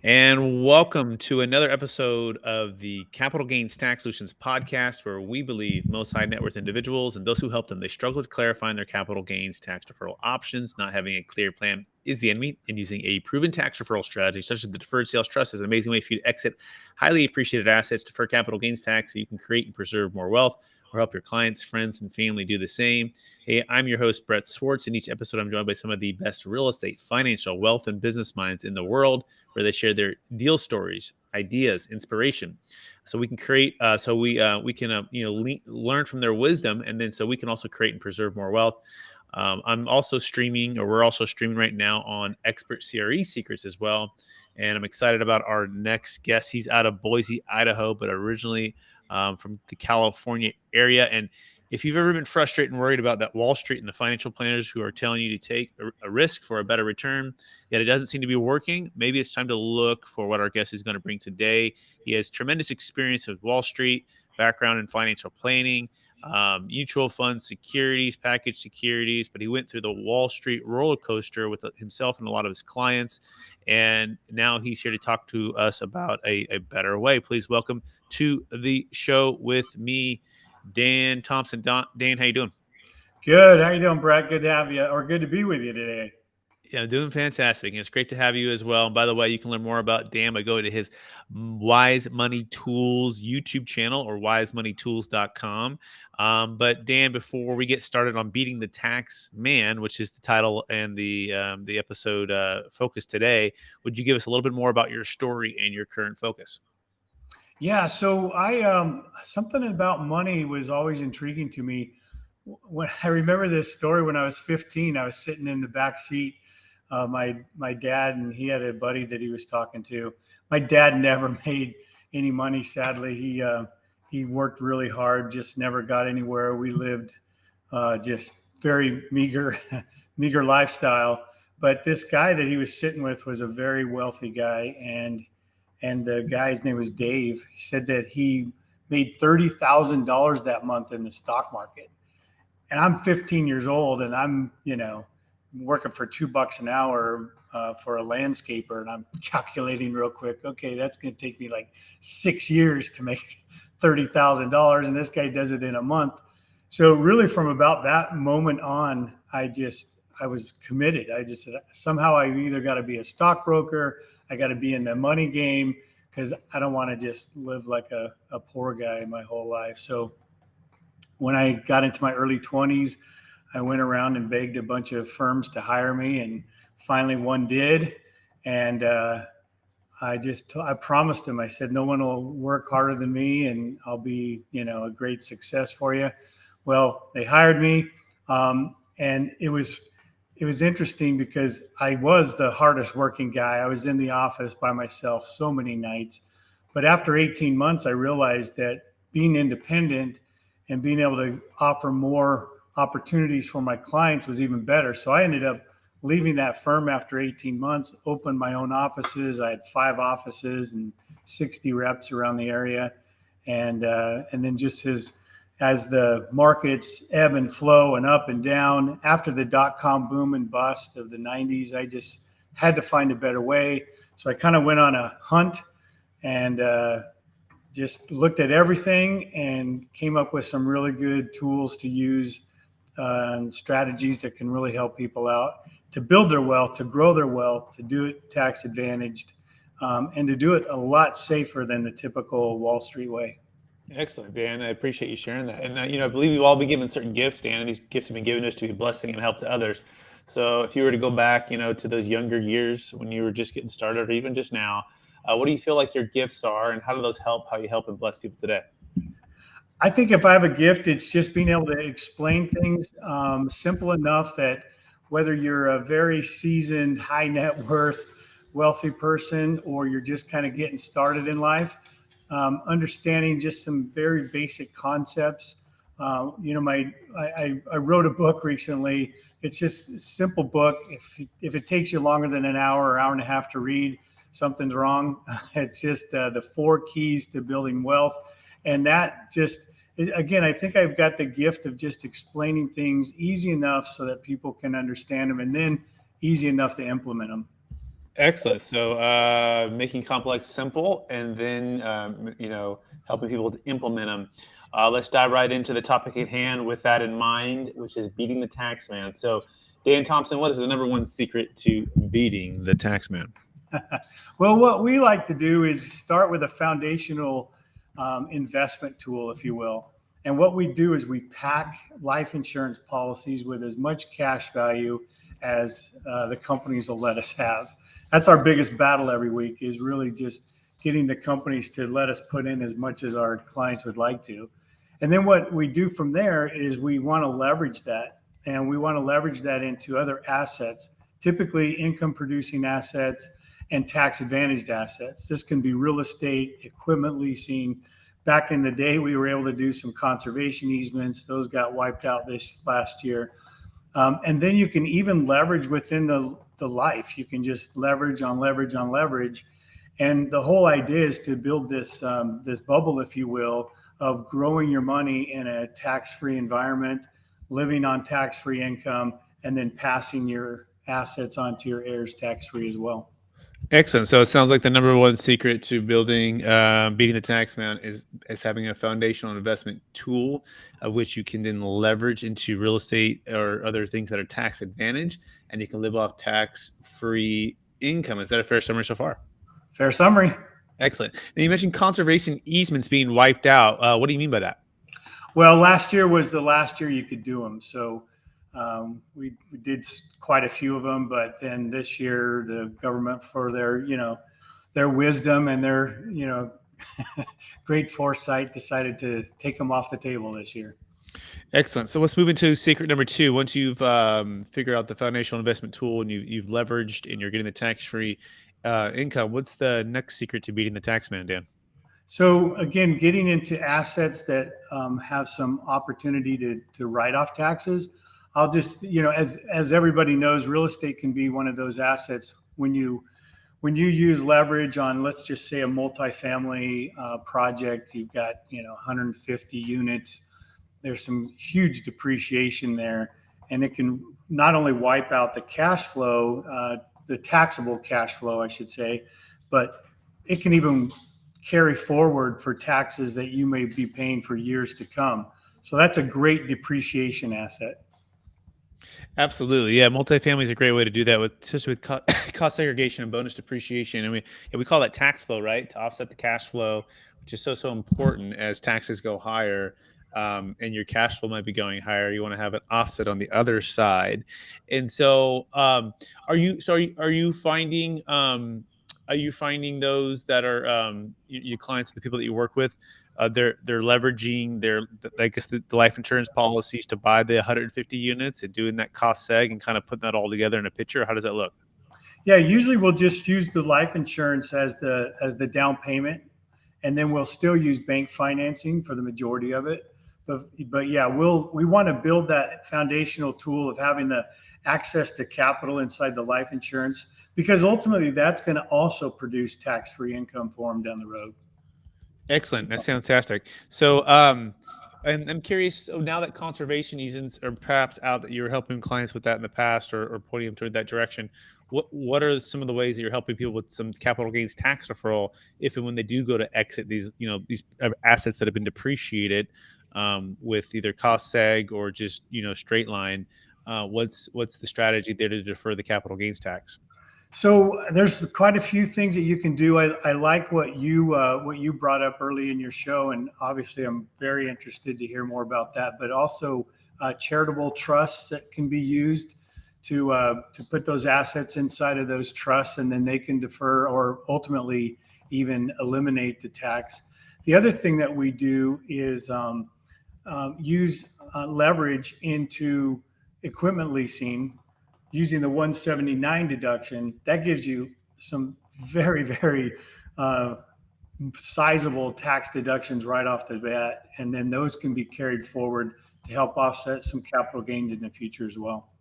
And welcome to another episode of the Capital Gains Tax Solutions podcast, where we believe most high net worth individuals and those who help them, they struggle with clarifying their capital gains tax deferral options. Not having a clear plan is the enemy, and using a proven tax deferral strategy, such as the Deferred Sales Trust, is an amazing way for you to exit highly appreciated assets, defer capital gains tax, so you can create and preserve more wealth, or help your clients, friends, and family do the same. Hey, I'm your host, Brett Swarts. In each episode, I'm joined by some of the best real estate, financial, wealth, and business minds in the world, where they share their deal stories, ideas, inspiration, so we can create, we can learn from their wisdom, and then so we can also create and preserve more wealth. I'm also streaming, or we're also streaming right now on Expert CRE Secrets as well, and I'm excited about our next guest. He's out of Boise, Idaho, but originally from the California area. And if you've ever been frustrated and worried about that Wall Street and the financial planners who are telling you to take a risk for a better return, yet it doesn't seem to be working, maybe it's time to look for what our guest is going to bring today. He has tremendous experience with Wall Street, background in financial planning, mutual funds, securities, packaged securities, but he went through the Wall Street roller coaster with himself and a lot of his clients. And now he's here to talk to us about a better way. Please welcome to the show with me, Dan Thompson. Dan, how you doing? Good. How you doing, Brett? Good to have you, or good to be with you today. Yeah, I'm doing fantastic. And it's great to have you as well. And by the way, you can learn more about Dan by going to his Wise Money Tools YouTube channel, or wisemoneytools.com. But Dan, before we get started on beating the tax man, which is the title and the episode focus today, would you give us a little bit more about your story and your current focus? Yeah. So I something about money was always intriguing to me. When I remember this story when I was 15, I was sitting in the back seat. My dad, and he had a buddy that he was talking to. My dad never made any money. Sadly, he worked really hard, just never got anywhere. We lived just very meager meager lifestyle. But this guy that he was sitting with was a very wealthy guy, and the guy's name was Dave. He said that he made $30,000 that month in the stock market. And I'm 15 years old, and I'm working for $2 an hour for a landscaper, and I'm calculating real quick. Okay, that's going to take me like 6 years to make $30,000, and this guy does it in a month. So really, from about that moment on, I was committed. I just said, somehow I either got to be a stockbroker, I got to be in the money game, because I don't want to just live like a poor guy my whole life. So when I got into my early 20s, I went around and begged a bunch of firms to hire me, and finally one did. And I promised them. I said, no one will work harder than me, and I'll be, a great success for you. Well, they hired me, and it was interesting because I was the hardest working guy. I was in the office by myself so many nights. But after 18 months, I realized that being independent and being able to offer more opportunities for my clients was even better. So I ended up leaving that firm after 18 months, opened my own offices. I had 5 offices and 60 reps around the area. And then just as the markets ebb and flow and up and down, after the dot-com boom and bust of the 90s, I just had to find a better way. So I kind of went on a hunt and just looked at everything and came up with some really good tools to use and strategies that can really help people out to build their wealth, to grow their wealth, to do it tax advantaged, and to do it a lot safer than the typical Wall Street way. Excellent, Dan. I appreciate you sharing that. And I believe we've all been given certain gifts, Dan, and these gifts have been given to us to be a blessing and help to others. So if you were to go back, to those younger years when you were just getting started, or even just now, what do you feel like your gifts are, and how do those help how you help and bless people today? I think if I have a gift, it's just being able to explain things simple enough that whether you're a very seasoned, high net worth, wealthy person, or you're just kind of getting started in life, understanding just some very basic concepts. I wrote a book recently. It's just a simple book. If it takes you longer than an hour or hour and a half to read, something's wrong. It's just the 4 keys to building wealth. And that just, again, I think I've got the gift of just explaining things easy enough so that people can understand them, and then easy enough to implement them. Excellent. So, making complex simple, and then helping people to implement them. Let's dive right into the topic at hand with that in mind, which is beating the tax man. So, Dan Thompson, what is the number one secret to beating the tax man? Well, what we like to do is start with a foundational investment tool, if you will. And what we do is we pack life insurance policies with as much cash value as the companies will let us have. That's our biggest battle every week, is really just getting the companies to let us put in as much as our clients would like to. And then what we do from there is we want to leverage that, and we want to leverage that into other assets, typically income producing assets and tax advantaged assets. This can be real estate, equipment leasing. Back in the day, we were able to do some conservation easements. Those got wiped out this last year. And then you can even leverage within the life. You can just leverage on leverage on leverage. And the whole idea is to build this bubble, if you will, of growing your money in a tax-free environment, living on tax-free income, and then passing your assets onto your heirs tax-free as well. Excellent. So it sounds like the number one secret to building, beating the tax man is having a foundational investment tool of which you can then leverage into real estate or other things that are tax advantage, and you can live off tax-free income. Is that a fair summary so far? Fair summary. Excellent. And you mentioned conservation easements being wiped out. What do you mean by that? Well, last year was the last year you could do them. So we did quite a few of them, but then this year the government, for their wisdom and their great foresight, decided to take them off the table this year. Excellent. So let's move into secret number two. Once you've figured out the foundational investment tool and you've leveraged and you're getting the tax-free income, what's the next secret to beating the tax man, Dan? So again, getting into assets that have some opportunity to write off taxes. I'll just, as everybody knows, real estate can be one of those assets when you use leverage on, let's just say, a multifamily project. You've got 150 units. There's some huge depreciation there, and it can not only wipe out the cash flow, the taxable cash flow, I should say, but it can even carry forward for taxes that you may be paying for years to come. So that's a great depreciation asset. Absolutely, yeah. Multifamily is a great way to do that with cost segregation and bonus depreciation, and we call that tax flow, right, to offset the cash flow, which is so important as taxes go higher, and your cash flow might be going higher. You want to have an offset on the other side, and so are you finding those that are your clients, the people that you work with, they're leveraging I guess the life insurance policies to buy the 150 units and doing that cost seg and kind of putting that all together in a picture? How does that look? Yeah, usually we'll just use the life insurance as the down payment, and then we'll still use bank financing for the majority of it. But yeah, we want to build that foundational tool of having the access to capital inside the life insurance, because ultimately that's going to also produce tax-free income for them down the road. Excellent. That's fantastic. So, and I'm curious. So now that conservation easements are perhaps out, that you were helping clients with that in the past, or pointing them toward that direction, what are some of the ways that you're helping people with some capital gains tax deferral if and when they do go to exit these assets that have been depreciated with either cost seg or just straight line? What's the strategy there to defer the capital gains tax? So there's quite a few things that you can do. I like what you brought up early in your show, and obviously I'm very interested to hear more about that. But also charitable trusts that can be used to put those assets inside of those trusts, and then they can defer or ultimately even eliminate the tax. The other thing that we do is use leverage into equipment leasing using the 179 deduction. That gives you some very, very sizable tax deductions right off the bat. And then those can be carried forward to help offset some capital gains in the future as well.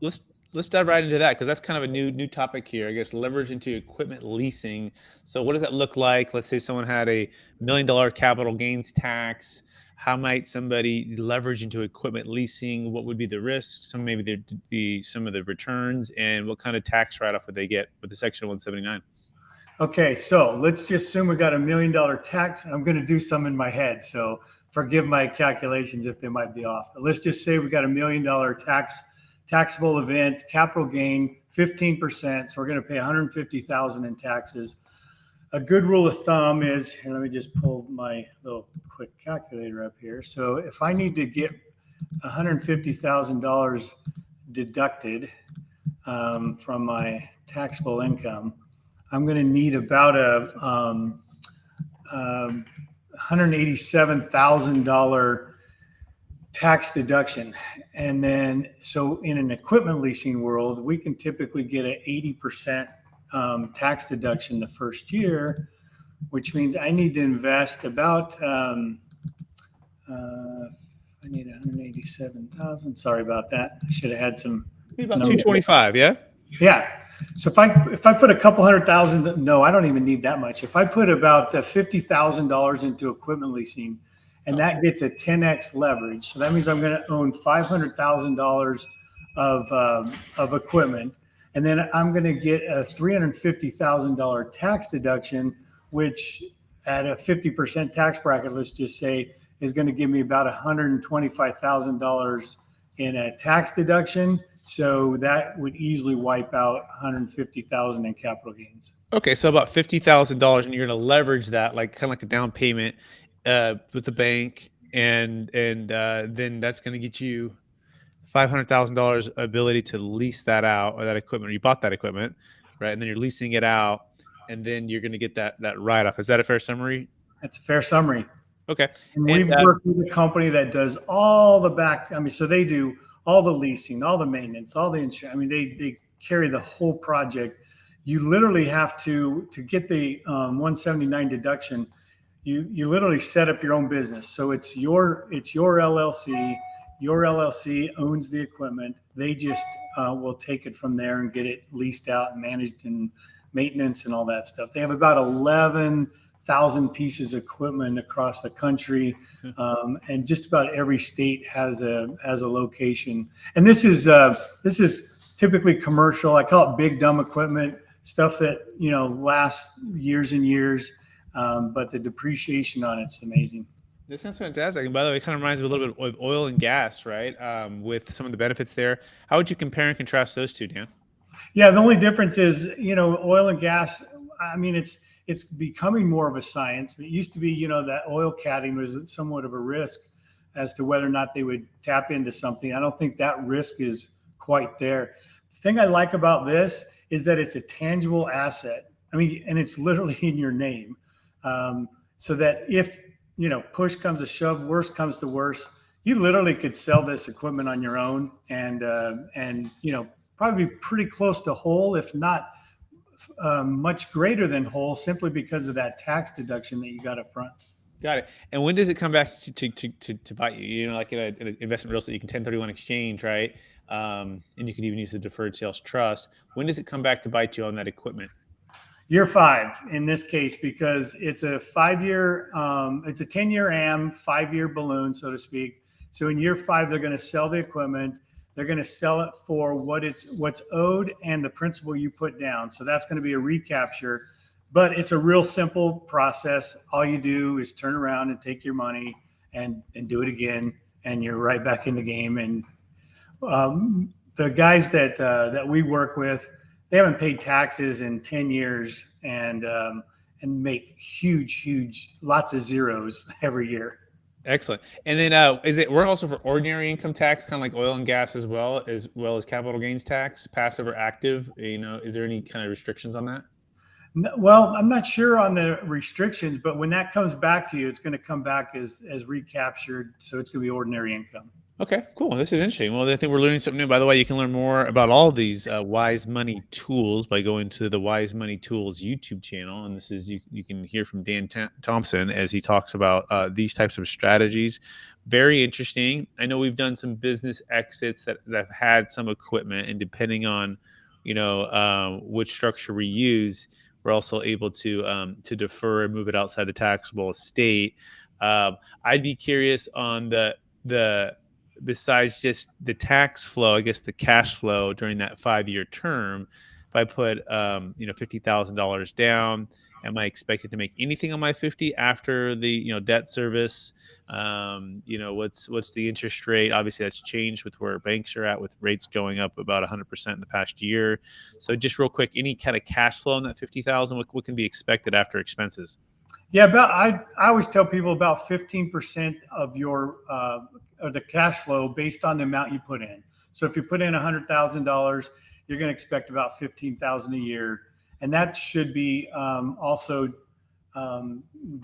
Let's dive right into that, because that's kind of a new topic here. I guess leverage into equipment leasing. So what does that look like? Let's say someone had a $1 million capital gains tax. How might somebody leverage into equipment leasing? What would be the risks? Some maybe some of the returns, and what kind of tax write-off would they get with the Section 179? Okay, so let's just assume we got $1 million tax. I'm going to do some in my head, so forgive my calculations if they might be off. But let's just say we got $1 million taxable event, capital gain, 15%. So we're going to pay 150,000 in taxes. A good rule of thumb is, here, let me just pull my little quick calculator up here. So if I need to get $150,000 deducted from my taxable income, I'm going to need about a $187,000 tax deduction. And then, so in an equipment leasing world, we can typically get an 80% tax deduction the first year, which means I need to invest about, I need 187,000. Sorry about that. I should have had some. Maybe about 225, yeah? Yeah. So if I put a couple $100,000, no, I don't even need that much. If I put about $50,000 into equipment leasing, and that gets a 10x leverage, so that means I'm going to own $500,000 of equipment, and then I'm going to get a $350,000 tax deduction, which at a 50% tax bracket, let's just say, is going to give me about $125,000 in a tax deduction. So that would easily wipe out 150,000 in capital gains. Okay, so about $50,000, and you're going to leverage that, like kind of like a down payment with the bank, and then that's going to get you $500,000 ability to lease that out, or that equipment. Or you bought that equipment, right? And then you're leasing it out, and then you're going to get that write off. Is that a fair summary? That's a fair summary. Okay. And we've worked with a company that does all the back. I mean, so they do all the leasing, all the maintenance, all the insurance. I mean, they carry the whole project. You literally have to get the 179 deduction. You literally set up your own business. So it's your LLC. Your LLC owns the equipment. They just will take it from there and get it leased out and managed and maintenance and all that stuff. They have about 11,000 pieces of equipment across the country, and just about every state has a location. And this is typically commercial. I call it big dumb equipment, stuff that lasts years and years, but the depreciation on it's amazing. This sounds fantastic. And by the way, it kind of reminds me a little bit of oil and gas, right? With some of the benefits there. How would you compare and contrast those two, Dan? Yeah, the only difference is, oil and gas, I mean, it's becoming more of a science. It used to be, that oil catting was somewhat of a risk as to whether or not they would tap into something. I don't think that risk is quite there. The thing I like about this is that it's a tangible asset. I mean, and it's literally in your name. So that if, push comes to shove, worst comes to worst, you literally could sell this equipment on your own and probably be pretty close to whole, if not much greater than whole, simply because of that tax deduction that you got up front. Got it. And when does it come back to bite you? Like in an investment real estate, you can 1031 exchange, right? And you can even use the Deferred Sales Trust. When does it come back to bite you on that equipment? Year 5 in this case, because it's a 5-year, it's a 10-year AM, 5-year balloon, so to speak. So in year 5, they're going to sell the equipment. They're going to sell it for what's owed and the principal you put down. So that's going to be a recapture, but it's a real simple process. All you do is turn around and take your money and do it again, and you're right back in the game. And the guys that we work with, they haven't paid taxes in 10 years and make huge, lots of zeros every year. Excellent. And then is it work also for ordinary income tax, kind of like oil and gas as well as capital gains tax, passive or active? Is there any kind of restrictions on that? No, well, I'm not sure on the restrictions, but when that comes back to you, it's going to come back as recaptured. So it's going to be ordinary income. Okay, cool. This is interesting. Well, I think we're learning something new. By the way, you can learn more about all of these Wise Money tools by going to the Wise Money Tools YouTube channel. And this is, you can hear from Dan Thompson as he talks about these types of strategies. Very interesting. I know we've done some business exits that have had some equipment, and depending on, which structure we use, we're also able to defer and move it outside the taxable estate. I'd be curious on the besides just the tax flow, I guess the cash flow during that 5-year term. If I put $50,000 down, am I expected to make anything on my 50 after the debt service? What's the interest rate? Obviously, that's changed with where banks are at, with rates going up about 100% in the past year. So, just real quick, any kind of cash flow on that 50,000? What can be expected after expenses? Yeah, I always tell people about 15% of your of the cash flow based on the amount you put in. So if you put in $100,000, you're going to expect about 15,000 a year, and that should be also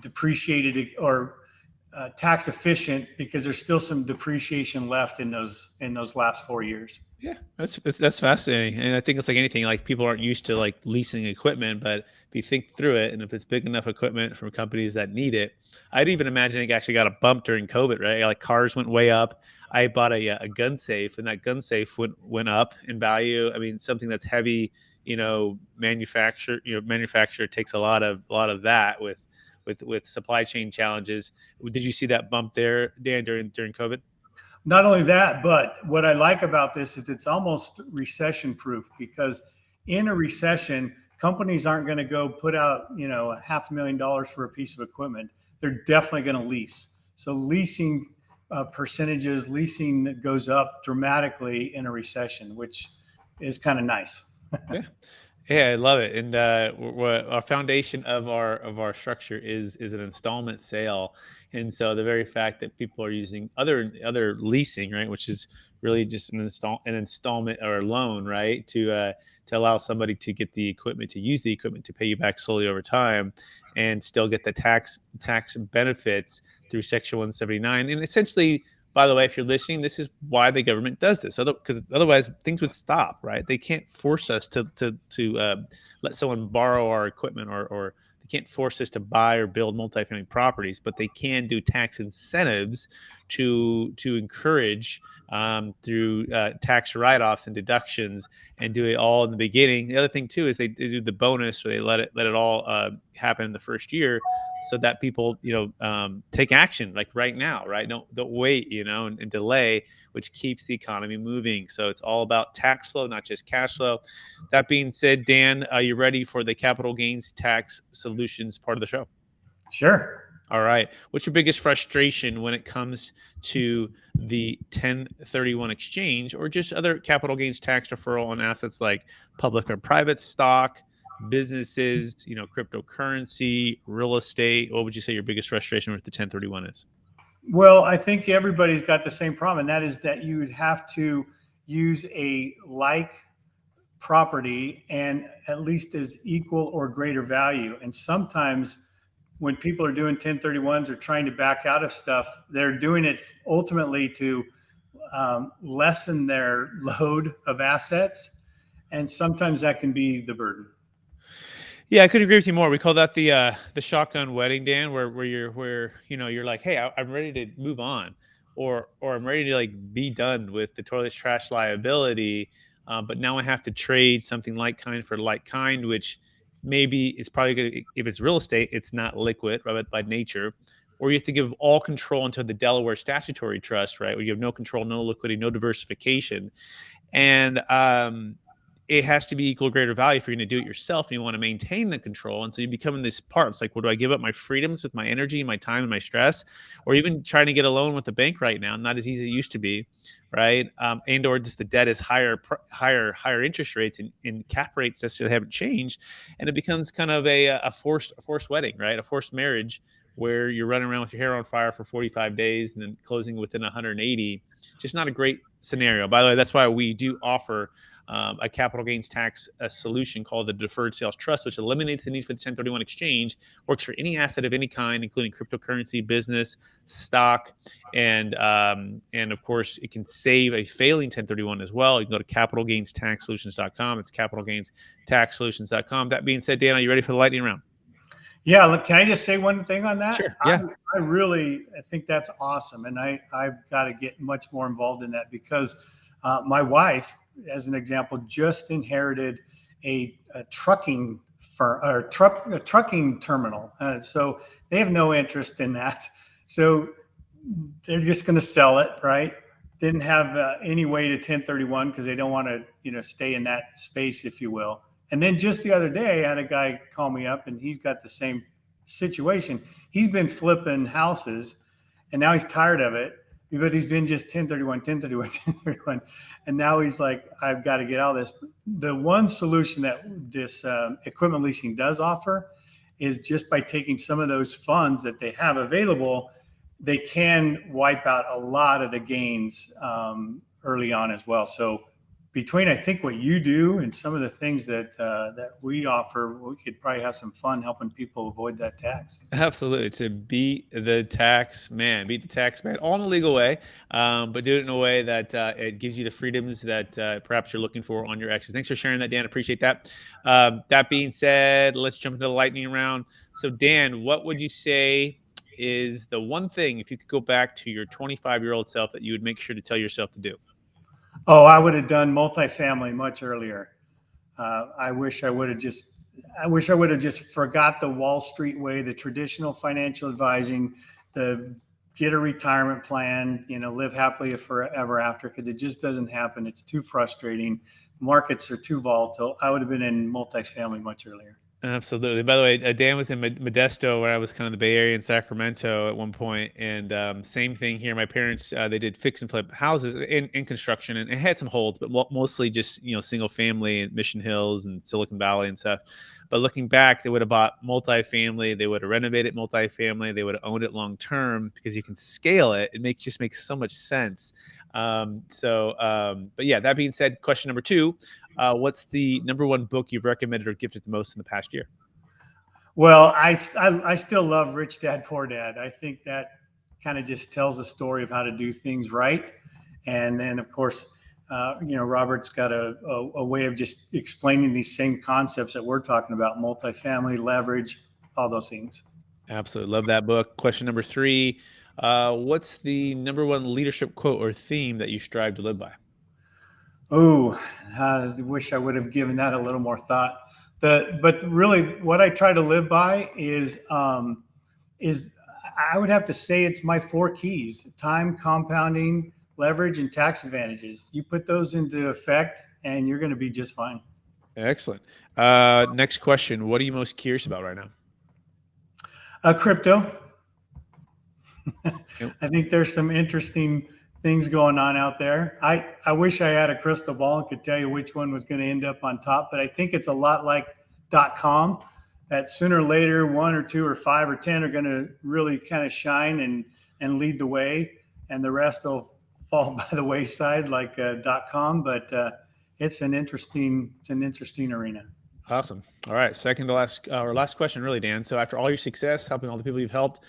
depreciated or tax efficient, because there's still some depreciation left in those last 4 years. Yeah, that's fascinating, and I think it's like anything. Like, people aren't used to like leasing equipment, but if you think through it, and if it's big enough equipment from companies that need it, I'd even imagine it actually got a bump during COVID, right? Like, cars went way up. I bought a gun safe, and that gun safe went up in value. I mean, something that's heavy, manufacture takes a lot of that with supply chain challenges. Did you see that bump there, Dan, during COVID? Not only that, but what I like about this is it's almost recession proof, because in a recession, companies aren't going to go put out, a $500,000 for a piece of equipment. They're definitely going to lease. So leasing percentages, leasing goes up dramatically in a recession, which is kind of nice. Yeah. Yeah, I love it. And our foundation of our structure is an installment sale, and so the very fact that people are using other leasing, right, which is really just an installment or a loan, right, to allow somebody to get the equipment, to use the equipment, to pay you back slowly over time, and still get the tax benefits through Section 179. And essentially, by the way, if you're listening, this is why the government does this. Because otherwise, things would stop, right? They can't force us to let someone borrow our equipment, or they can't force us to buy or build multifamily properties, but they can do tax incentives to encourage, through tax write-offs and deductions, and do it all in the beginning. The other thing too is they do the bonus, or they let it all happen in the first year, so that people take action like right now, right? Don't wait, and delay, which keeps the economy moving. So it's all about tax flow, not just cash flow. That being said, Dan, are you ready for the capital gains tax solutions part of the show? Sure. All right. What's your biggest frustration when it comes to the 1031 exchange, or just other capital gains tax deferral on assets like public or private stock, businesses, cryptocurrency, real estate? What would you say your biggest frustration with the 1031 is? Well, I think everybody's got the same problem, and that is that you would have to use a like property and at least as equal or greater value. And sometimes when people are doing 1031s or trying to back out of stuff, they're doing it ultimately to lessen their load of assets. And sometimes that can be the burden. Yeah, I could agree with you more. We call that the shotgun wedding, Dan, where you're like, hey, I'm ready to move on, or I'm ready to like be done with the toilet trash liability, but now I have to trade something like kind for like kind, which maybe it's probably gonna, if it's real estate, it's not liquid, right, by nature, or you have to give all control into the Delaware statutory trust, right, where you have no control, no liquidity, no diversification, and it has to be equal greater value if you're going to do it yourself and you want to maintain the control. And so you become in this part. It's like, well, do I give up my freedoms with my energy, my time, and my stress, or even trying to get a loan with the bank right now? Not as easy as it used to be, right? And or just the debt is higher interest rates, and cap rates necessarily haven't changed, and it becomes kind of a forced wedding, right? A forced marriage where you're running around with your hair on fire for 45 days and then closing within 180. Just not a great scenario. By the way, that's why we do offer a capital gains tax solution called the Deferred Sales Trust, which eliminates the need for the 1031 exchange, works for any asset of any kind, including cryptocurrency, business, stock, and of course, it can save a failing 1031 as well. You can go to capitalgainstaxsolutions.com. It's capitalgainstaxsolutions.com. That being said, Dan, are you ready for the lightning round? Yeah, look, can I just say one thing on that? Sure. Yeah. I think that's awesome, and I've got to get much more involved in that, because my wife, as an example, just inherited a trucking firm, or a trucking terminal, so they have no interest in that. So they're just going to sell it, right? Didn't have any way to 1031 because they don't want to, stay in that space, if you will. And then just the other day, I had a guy call me up, and he's got the same situation. He's been flipping houses, and now he's tired of it, but he's been just 1031, 1031, 1031. And now he's like, I've got to get out of this. The one solution that this equipment leasing does offer is just by taking some of those funds that they have available, they can wipe out a lot of the gains early on as well. So between, I think, what you do and some of the things that we offer, we could probably have some fun helping people avoid that tax. Absolutely. To beat the tax man, all in a legal way, but do it in a way that it gives you the freedoms that perhaps you're looking for on your exits. Thanks for sharing that, Dan. Appreciate that. That being said, let's jump into the lightning round. So, Dan, what would you say is the one thing, if you could go back to your 25-year-old self, that you would make sure to tell yourself to do? Oh, I would have done multifamily much earlier. I wish I would have just forgot the Wall Street way, the traditional financial advising, the get a retirement plan, live happily forever after, because it just doesn't happen. It's too frustrating. Markets are too volatile. I would have been in multifamily much earlier. Absolutely. By the way, Dan was in Modesto, where I was kind of the Bay Area in Sacramento at one point, and same thing here. My parents they did fix and flip houses in construction, and it had some holds, but mostly just single family in Mission Hills and Silicon Valley and stuff. But looking back, they would have bought multifamily, they would have renovated multifamily, they would have owned it long term because you can scale it. It just makes so much sense. But yeah, that being said, question number 2, what's the number one book you've recommended or gifted the most in the past year? Well, I still love Rich Dad, Poor Dad. I think that kind of just tells the story of how to do things right. And then, of course, Robert's got a way of just explaining these same concepts that we're talking about: multifamily, leverage, all those things. Absolutely. Love that book. Question number 3, what's the number one leadership quote or theme that you strive to live by? Oh, I wish I would have given that a little more thought. But really, what I try to live by is I would have to say it's my 4 keys: time, compounding, leverage, and tax advantages. You put those into effect, and you're going to be just fine. Excellent. Next question. What are you most curious about right now? Crypto. Yep. I think there's some interesting things going on out there. I wish I had a crystal ball and could tell you which one was going to end up on top, but I think it's a lot like .com, that sooner or later 1 or 2 or 5 or 10 are going to really kind of shine and lead the way, and the rest will fall by the wayside like .com. But it's an interesting arena. Awesome. All right. Second to last question, really, Dan. So after all your success, helping all the people you've helped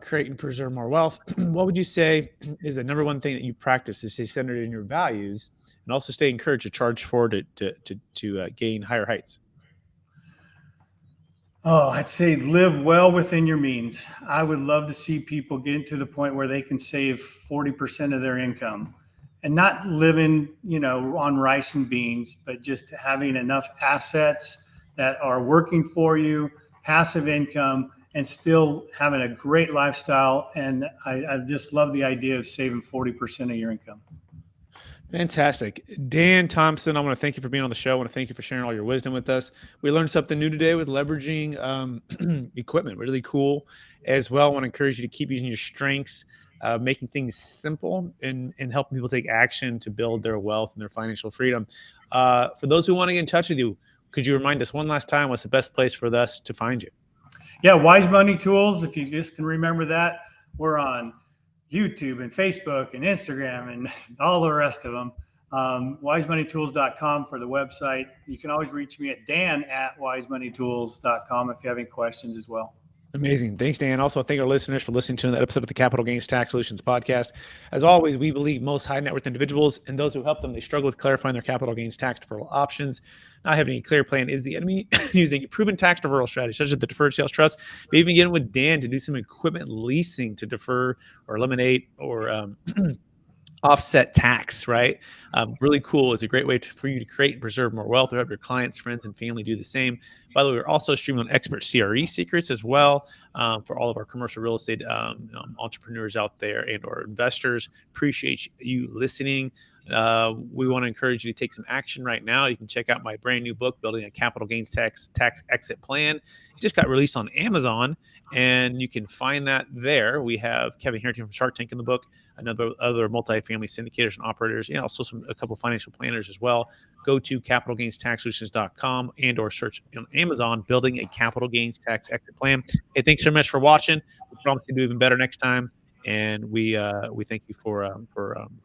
create and preserve more wealth, what would you say is the number one thing that you practice to stay centered in your values and also stay encouraged to charge forward to gain higher heights? Oh, I'd say live well within your means. I would love to see people get to the point where they can save 40% of their income, and not living, on rice and beans, but just having enough assets that are working for you, passive income, and still having a great lifestyle. And I just love the idea of saving 40% of your income. Fantastic. Dan Thompson, I want to thank you for being on the show. I want to thank you for sharing all your wisdom with us. We learned something new today with leveraging equipment. Really cool as well. I want to encourage you to keep using your strengths, making things simple and helping people take action to build their wealth and their financial freedom. For those who want to get in touch with you, could you remind us one last time what's the best place for us to find you? Yeah, Wise Money Tools. If you just can remember that, we're on YouTube and Facebook and Instagram and all the rest of them. wisemoneytools.com for the website. You can always reach me at dan@wisemoneytools.com if you have any questions as well. Amazing. Thanks, Dan. Also, thank our listeners for listening to that episode of the Capital Gains Tax Solutions podcast. As always, we believe most high net worth individuals and those who help them, they struggle with clarifying their capital gains tax deferral options. Not having a clear plan is the enemy. Using proven tax deferral strategies such as the Deferred Sales Trust, maybe getting with Dan to do some equipment leasing to defer or eliminate or offset tax, right? Really cool. It's a great way for you to create and preserve more wealth or help your clients, friends, and family do the same. By the way, we're also streaming on expert CRE secrets as well, for all of our commercial real estate entrepreneurs out there and or investors. Appreciate you listening. We want to encourage you to take some action right now. You can check out my brand new book, Building a Capital Gains Tax Exit Plan. It just got released on Amazon, and you can find that there. We have Kevin Harrington from Shark Tank in the book, another other multifamily syndicators and operators, and also a couple of financial planners as well. Go to capitalgainstaxsolutions.com and or search on Amazon, Building a Capital Gains Tax Exit Plan. Hey, thanks so much for watching. We promise to do even better next time, and we thank you for